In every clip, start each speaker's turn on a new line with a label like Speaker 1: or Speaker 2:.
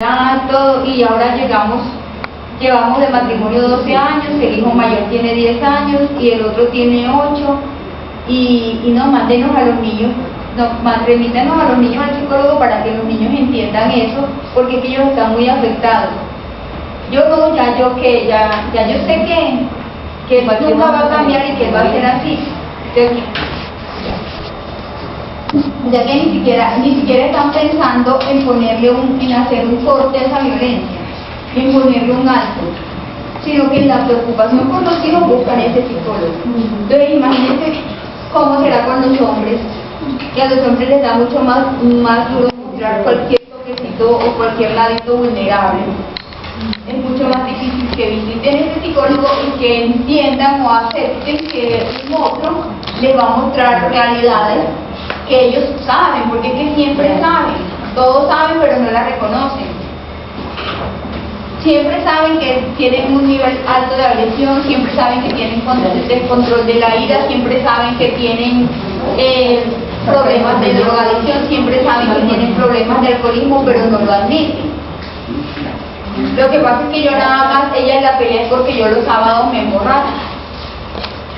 Speaker 1: todo, y ahora llevamos de matrimonio 12 años, el hijo mayor tiene 10 años y el otro tiene 8, y no, mándenos a los niños, remítanos a los niños al psicólogo para que los niños entiendan eso, porque es que ellos están muy afectados. Yo no, ya yo sé que nunca va a cambiar y que va a ser así. Ya que ni siquiera están pensando en hacer un corte a esa violencia, en ponerle un alto, sino que en la preocupación por los hijos buscan ese psicólogo. Entonces imagínense cómo será con los hombres, que a los hombres les da mucho más duro mostrar cualquier toquecito o cualquier ladito vulnerable. Es mucho más difícil que visiten ese psicólogo y que entiendan o acepten que un otro les va a mostrar realidades que ellos saben, porque es que siempre saben, todos saben pero no la reconocen. Siempre saben que tienen un nivel alto de agresión, siempre saben que tienen descontrol de la ira, siempre saben que tienen problemas de drogadicción, siempre saben que tienen problemas de alcoholismo, pero no lo admiten. Lo que pasa es que yo nada más, ella en la pelea es porque yo los sábados me emborracho.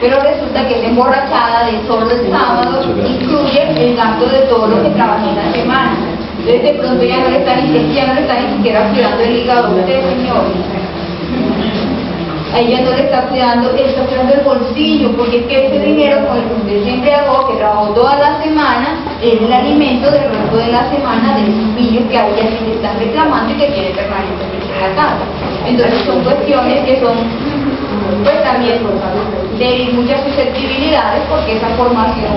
Speaker 1: Pero resulta que esa emborrachada de solo el sábado incluye el gasto de todo lo que trabajé en la semana. Entonces de pronto ya no le está ni siquiera cuidando el hígado a usted, señor. A ella no le está cuidando el bolsillo, porque es que ese dinero con el que usted se embriagó, que trabajó toda la semana, es el alimento del resto de la semana de esos niños que a ella sí le están reclamando y que quiere permanentemente en la casa. Entonces son cuestiones que son, pues también de muchas susceptibilidades, porque esa formación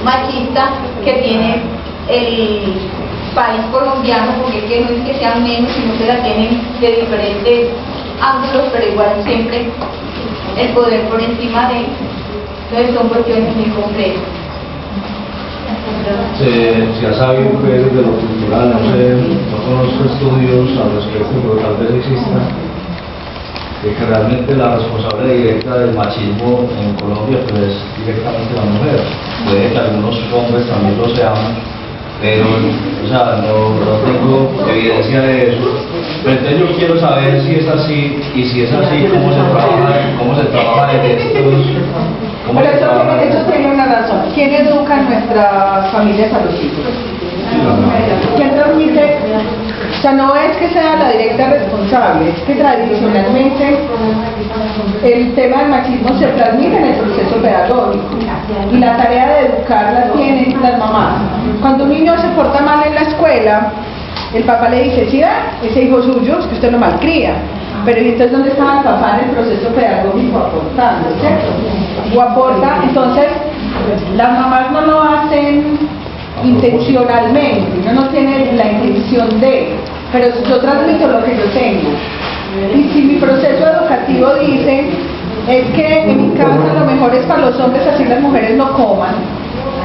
Speaker 1: machista que tiene el país colombiano, porque es que no es que sean menos, sino que la tienen de diferentes ángulos, pero igual siempre el poder por encima de. Entonces son cuestiones muy complejas.
Speaker 2: Se ha sabido que desde lo cultural, no conozco estudios al respecto, pero tal vez exista, de que realmente la responsable directa del machismo en Colombia pues es directamente la mujer. Puede que algunos hombres también lo sean, pero o sea, no tengo evidencia de eso. Pero entonces yo quiero saber si es así, y si es así, cómo se trabaja desde estos.
Speaker 3: Pero eso tiene una razón. ¿Quién educa en nuestras familias a los hijos? ¿Quién transmite? O sea, no es que sea la directa responsable, es que tradicionalmente el tema del machismo se transmite en el proceso pedagógico y la tarea de educar la tienen las mamás. Cuando un niño se porta mal en la escuela, el papá le dice, sí, ese hijo suyo, es que usted lo malcría. Pero ¿y entonces dónde estaba el papá en el proceso pedagógico aportando, cierto? O aporta, entonces las mamás no lo hacen intencionalmente, uno no tiene la intención de, pero yo transmito lo que yo tengo. Y si mi proceso educativo dice, es que en mi casa lo mejor es para los hombres, así las mujeres no coman,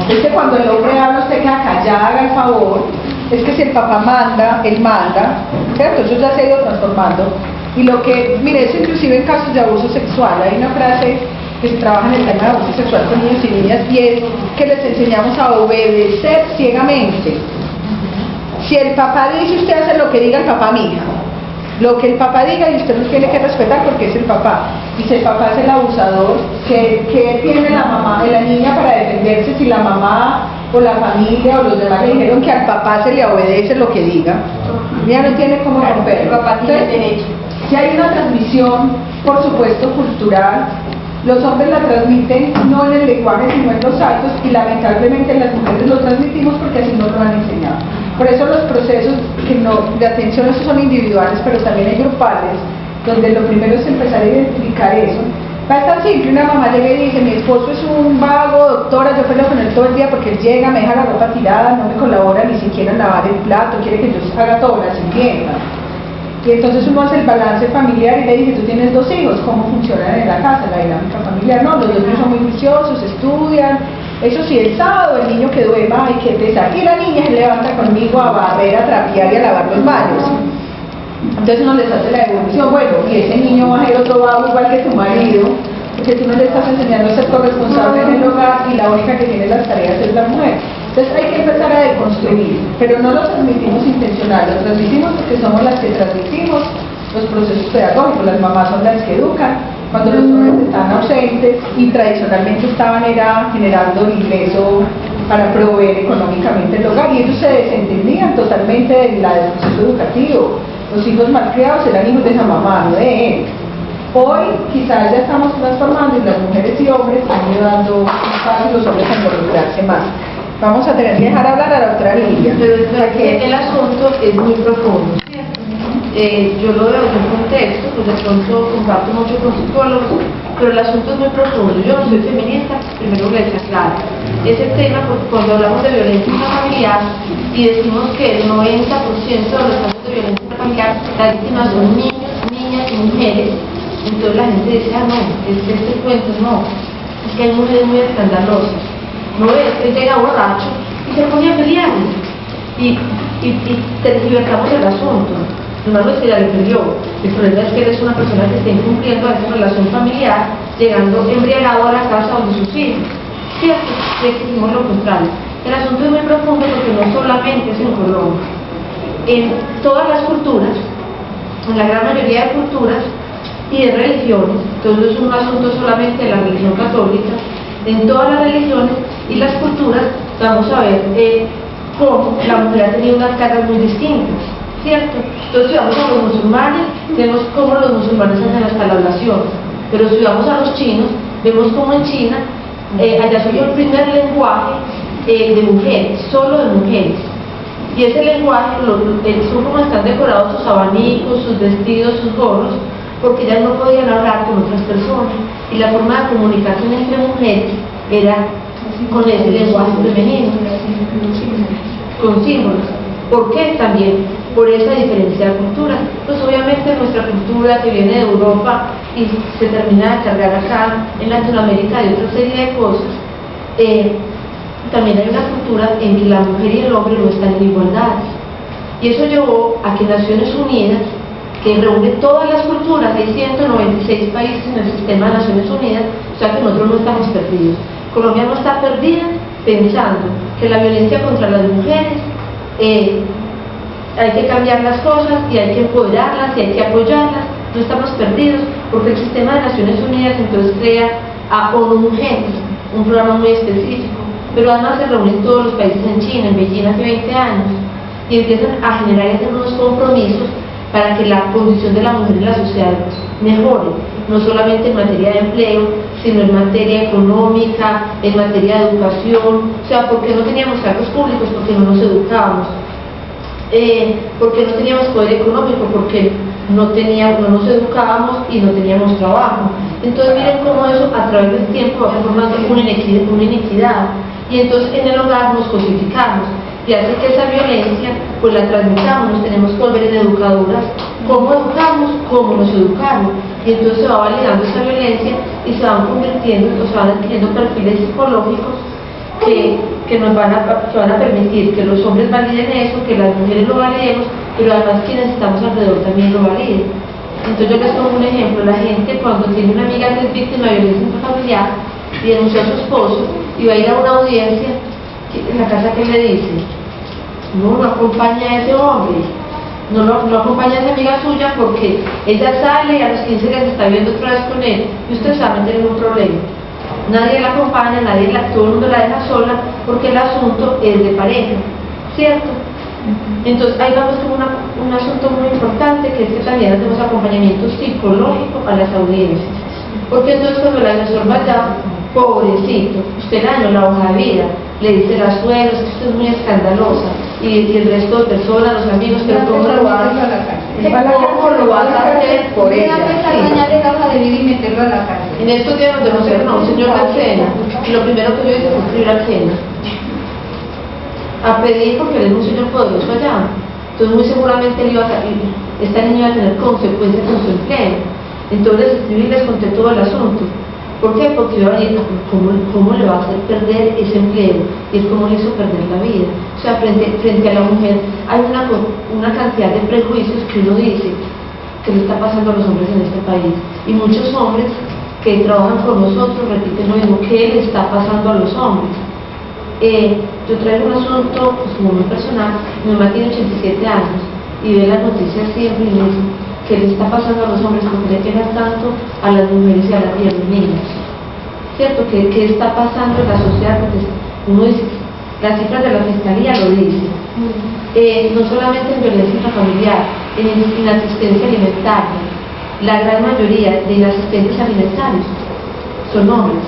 Speaker 3: es que cuando el hombre habla usted queda callada, haga el favor, es que si el papá manda, él manda, ¿cierto? Eso ya se ha ido transformando. Y lo que, mire, eso inclusive en casos de abuso sexual, hay una frase que se trabaja en el tema de abuso sexual con niños y niñas, y es que les enseñamos a obedecer ciegamente. Si el papá dice, usted hace lo que diga el papá, mija. Lo que el papá diga y usted lo tiene que respetar porque es el papá. Y si el papá es el abusador, ¿qué tiene la mamá de la niña para defenderse si la mamá o la familia o los demás le dijeron que al papá se le obedece lo que diga? Ella no tiene cómo romper. El papá tiene derecho. Si hay una transmisión, por supuesto, cultural, los hombres la transmiten no en el lenguaje sino en los actos, y lamentablemente las mujeres lo transmitimos porque así nos lo han enseñado. Por eso los procesos de atención, esos son individuales, pero también hay grupales, donde lo primero es empezar a identificar eso. Es tan simple, una mamá llega y dice, mi esposo es un vago, doctora, yo peleo con él todo el día porque él llega, me deja la ropa tirada, no me colabora ni siquiera en lavar el plato, quiere que yo haga todo, la sirvienta. Y entonces uno hace el balance familiar y le dice, tú tienes 2 hijos, ¿cómo funcionan en la casa, la dinámica familiar? No, los 2 niños son muy juiciosos, estudian, eso sí, el sábado el niño que duerma, ay, qué pesar, y la niña se levanta conmigo a barrer, a trapear y a lavar los baños. Entonces uno les hace la devolución, bueno, y ese niño va a ser otro vago igual que tu marido, porque tú no le estás enseñando a ser corresponsable en el hogar y la única que tiene las tareas es la mujer. Entonces hay que empezar a deconstruir, pero no lo transmitimos intencional, lo transmitimos porque somos las que transmitimos los procesos pedagógicos, las mamás son las que educan, cuando los hombres están ausentes y tradicionalmente estaban generando el ingreso para proveer económicamente el hogar, y ellos se desentendían totalmente del proceso educativo. Los hijos malcriados eran hijos de esa mamá, no de él. Hoy quizás ya estamos transformando y las mujeres y hombres han ido dando un paso y los hombres a involucrarse más. Vamos a tener que dejar hablar a la doctora Lilia.
Speaker 4: Pero el asunto es muy profundo. Yo lo veo en un contexto, pues de pronto comparto mucho con psicólogos, pero el asunto es muy profundo. Yo no soy feminista, primero le decía claro. Ese tema, porque cuando hablamos de violencia familiar y decimos que el 90% de los casos de violencia familiar, las víctimas son niños, niñas y mujeres, entonces la gente dice, no, este cuento no, es que hay mujeres muy escandalosas. No es que llega borracho y se pone a pelear y tergiversamos el asunto. No es que ya le perdió, el problema es que eres una persona que está incumpliendo esa relación familiar, llegando embriagado a la casa donde sus hijos. ¿Cierto? Y exigimos lo contrario. El asunto es muy profundo porque no solamente es en Colombia. En todas las culturas, en la gran mayoría de culturas y de religiones, entonces no es un asunto solamente de la religión católica, en todas las religiones y las culturas vamos a ver cómo la mujer ha tenido unas cargas muy distintas, ¿cierto? Entonces si vamos a los musulmanes, vemos cómo los musulmanes hacen hasta la ablación, pero si vamos a los chinos, vemos cómo en China, allá surgió el primer lenguaje de mujeres, solo de mujeres, y ese lenguaje, son como están decorados sus abanicos, sus vestidos, sus gorros, porque ellas no podían hablar con otras personas, y la forma de comunicación entre mujeres era con ese lenguaje femenino, con símbolos. ¿Por qué? También por esa diferencia de cultura. Pues obviamente nuestra cultura que viene de Europa y se termina de cargar acá en Latinoamérica y otra serie de cosas, también hay una cultura en que la mujer y el hombre no están en igualdad. Y eso llevó a que Naciones Unidas, que reúne todas las culturas, hay 196 países en el sistema de Naciones Unidas, o sea que nosotros no estamos perdidos. Colombia no está perdida pensando que la violencia contra las mujeres hay que cambiar las cosas y hay que empoderarlas y hay que apoyarlas. No estamos perdidos porque el sistema de Naciones Unidas entonces crea a ONU Mujeres, un programa muy específico, pero además se reúnen todos los países en China, en Beijing hace 20 años, y empiezan a generar y hacer unos compromisos para que la condición de la mujer en la sociedad mejore, no solamente en materia de empleo, sino en materia económica, en materia de educación. O sea, porque no teníamos cargos públicos, porque no nos educábamos, porque no teníamos poder económico, porque no nos educábamos y no teníamos trabajo. Entonces miren cómo eso a través del tiempo va formando una inequidad, y entonces en el hogar nos cosificamos y hace que esa violencia pues la transmitamos. Nos tenemos que volver en educadoras, cómo educamos, cómo nos educamos, y entonces se va validando esa violencia y se van convirtiendo, se van adquiriendo perfiles psicológicos que nos van a permitir que los hombres validen eso, que las mujeres lo validemos, pero además quienes estamos alrededor también lo validen. Entonces yo les pongo un ejemplo: la gente cuando tiene una amiga que es víctima de violencia intrafamiliar y denuncia a su esposo y va a ir a una audiencia, en la casa que le dice, no acompaña a ese hombre, no acompaña a esa amiga suya porque ella sale y a los 15 días está viendo otra vez con él y usted sabe tener un problema. Nadie la acompaña, todo el mundo la deja sola porque el asunto es de pareja, ¿cierto? Entonces ahí vamos con un asunto muy importante, que es que también hacemos acompañamiento psicológico a las audiencias, porque entonces cuando el agresor vaya, pobrecito, usted le dañó la hoja de vida, le dice a las suegras que usted es muy escandalosa y el resto de personas, los amigos, pero ¿cómo lo vas a hacer por ella?
Speaker 1: Dañarle la hoja de vida y meterlo a la cárcel.
Speaker 4: En estos días nos denunciaron a un señor Marcena y lo primero que yo hice fue escribir al SENA a pedir, porque él es un señor poderoso allá, entonces muy seguramente esta niña iba a tener consecuencias con su empleo. Entonces les escribí y les conté todo el asunto. ¿Por qué? Porque iba a venir, ¿cómo le va a hacer perder ese empleo? Y es como le hizo perder la vida. O sea, frente a la mujer hay una cantidad de prejuicios que uno dice que le está pasando a los hombres en este país. Y muchos hombres que trabajan con nosotros repiten lo mismo, ¿qué le está pasando a los hombres? Yo traigo un asunto pues, como muy personal. Mi mamá tiene 87 años y ve las noticias siempre y me dice que le está pasando a los hombres porque le pega tanto a las mujeres y a los niños. ¿Cierto? ¿Qué está pasando en la sociedad? Porque uno dice, las cifras de la Fiscalía lo dicen. No solamente en violencia intrafamiliar, en inasistencia alimentaria. La gran mayoría de inasistentes alimentarios son hombres.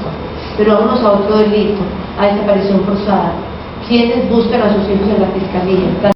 Speaker 4: Pero vámonos a otro delito, a desaparición forzada. ¿Quiénes buscan a sus hijos en la Fiscalía?